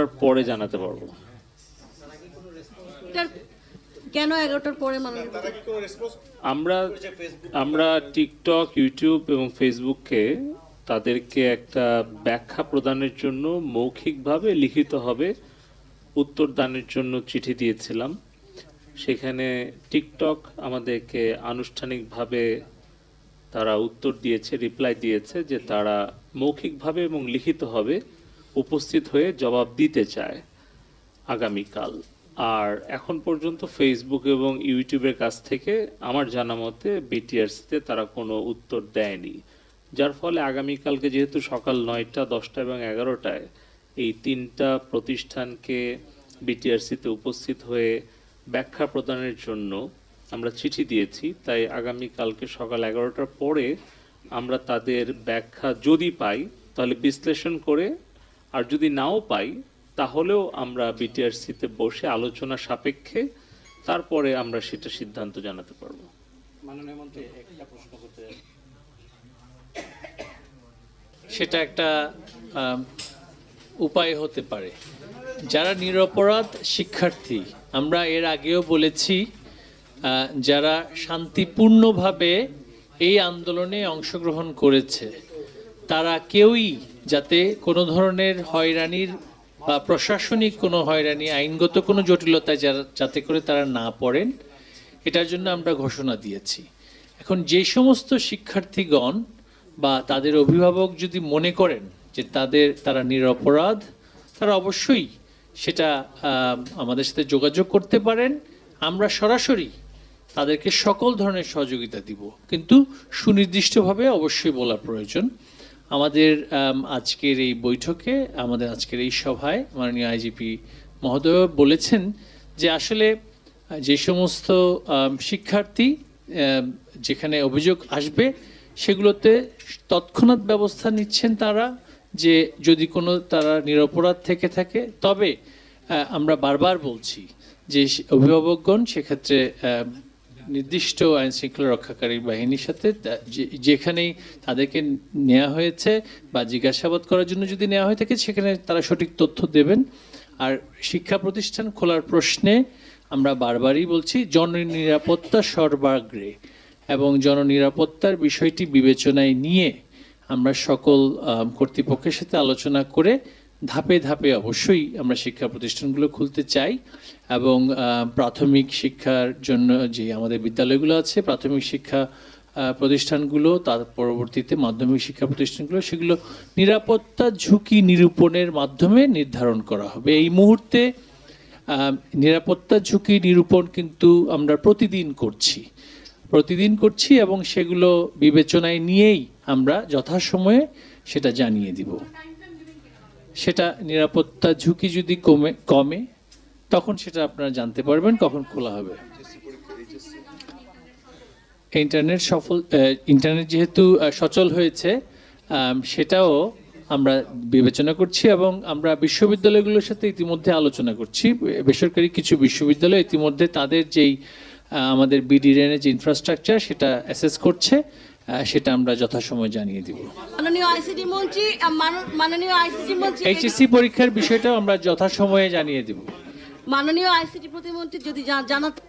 11টার পরে জানাতে পারবো। কেন 11টার পরে? আমরা টিকটক, ইউটিউব এবং ফেসবুককে তাদেরকে একটা ব্যাখ্যা প্রদানের জন্য মৌখিকভাবে লিখিতভাবে উত্তর দানের জন্য চিঠি দিয়েছিলাম। সেখানে টিকটক আমাদেরকে আনুষ্ঠানিকভাবে তারা উত্তর দিয়েছে, রিপ্লাই দিয়েছে যে তারা মৌখিকভাবে এবং লিখিতভাবে উপস্থিত হয়ে জবাব দিতে চায় আগামীকাল। আর এখন পর্যন্ত ফেসবুক এবং ইউটিউবের কাছ থেকে আমার জানা মতে বিটিআরসিতে তারা কোনো উত্তর দেয়নি, যার ফলে আগামীকালকে যেহেতু সকাল 9টা, 10টা এবং 11টায় এই তিনটা প্রতিষ্ঠানকে বিটিআরসিতে উপস্থিত হয়ে ব্যাখ্যা প্রদানের জন্য আমরা চিঠি দিয়েছি, তাই আগামীকালকে সকাল 11টার পরে আমরা তাদের ব্যাখ্যা যদি পাই তাহলে বিশ্লেষণ করে, আর যদি নাও পাই তাহলেও আমরা বিটিআরসিতে বসে আলোচনা সাপেক্ষে তারপরে আমরা সেটা সিদ্ধান্ত জানাতে পারবো। মাননীয় মন্ত্রী, একটা প্রশ্ন করতে চাই। সেটা একটা উপায় হতে পারে। যারা নিরপরাধ শিক্ষার্থী, আমরা এর আগেও বলেছি, যারা শান্তিপূর্ণভাবে এই আন্দোলনে অংশগ্রহণ করেছে তারা কেউই যাতে কোনো ধরনের হয়রানির বা প্রশাসনিক কোনো হয়রানি, আইনগত কোনো জটিলতায় যাতে করে তারা না পড়েন, এটার জন্য আমরা ঘোষণা দিয়েছি। এখন যে সমস্ত শিক্ষার্থীগণ বা তাদের অভিভাবক যদি মনে করেন যে তারা নিরপরাধ, তারা অবশ্যই সেটা আমাদের সাথে যোগাযোগ করতে পারেন। আমরা সরাসরি তাদেরকে সকল ধরনের সহযোগিতা দিব, কিন্তু সুনির্দিষ্টভাবে অবশ্যই বলা প্রয়োজন। আমাদের আজকের এই বৈঠকে, আমাদের আজকের এই সভায় মাননীয় আইজিপি মহোদয় বলেছেন যে আসলে যে সমস্ত শিক্ষার্থী যেখানে অভিযোগ আসবে সেগুলোতে তৎক্ষণাৎ ব্যবস্থা নিচ্ছেন তারা, যে যদি কোনো তারা নিরপরাধ থেকে থাকে। তবে আমরা বারবার বলছি যে অভিভাবকগণ সেক্ষেত্রে নির্দিষ্ট আইন শৃঙ্খলা রক্ষাকারী বাহিনীর সাথে যেখানেই তাদেরকে নেওয়া হয়েছে বা জিজ্ঞাসাবাদ করার জন্য যদি নেওয়া হয়ে থাকে সেখানে তারা সঠিক তথ্য দেবেন। আর শিক্ষা প্রতিষ্ঠান খোলার প্রশ্নে আমরা বারবারই বলছি জননিরাপত্তা সর্বাগ্রে, এবং জননিরাপত্তার বিষয়টি বিবেচনায় নিয়ে আমরা সকল কর্তৃপক্ষের সাথে আলোচনা করে ধাপে ধাপে অবশ্যই আমরা শিক্ষা প্রতিষ্ঠানগুলো খুলতে চাই। এবং প্রাথমিক শিক্ষার জন্য যে আমাদের বিদ্যালয়গুলো আছে, প্রাথমিক শিক্ষা প্রতিষ্ঠানগুলো, তার পরবর্তীতে মাধ্যমিক শিক্ষা প্রতিষ্ঠানগুলো, সেগুলো নিরাপত্তা ঝুঁকি নিরূপণের মাধ্যমে নির্ধারণ করা হবে। এই মুহূর্তে নিরাপত্তা ঝুঁকি নিরূপণ কিন্তু আমরা প্রতিদিন করছি এবং সেগুলো বিবেচনায় নিয়েই আমরা যথাসময়ে সেটা জানিয়ে দিব। সেটা নিরাপত্তা ঝুঁকি যদি কমে তখন সেটা আপনারা জানতে পারবেন কখন খোলা হবে। ইন্টারনেট যেহেতু সচল হয়েছে সেটাও আমরা বিবেচনা করছি, এবং আমরা বিশ্ববিদ্যালয়গুলোর সাথে ইতিমধ্যে আলোচনা করছি। বেসরকারি কিছু বিশ্ববিদ্যালয় ইতিমধ্যে তাদের যেই আমাদের বিডিএর যে ইনফ্রাস্ট্রাকচার সেটা অ্যাসেস করছে, সেটা আমরা যথাসময়ে জানিয়ে দিব। মাননীয় আইসিটি মন্ত্রী এইচএসসি পরীক্ষার বিষয়টাও আমরা যথাসময়ে জানিয়ে দিব। মাননীয় আইসিটি প্রতিমন্ত্রী যদি জানাতে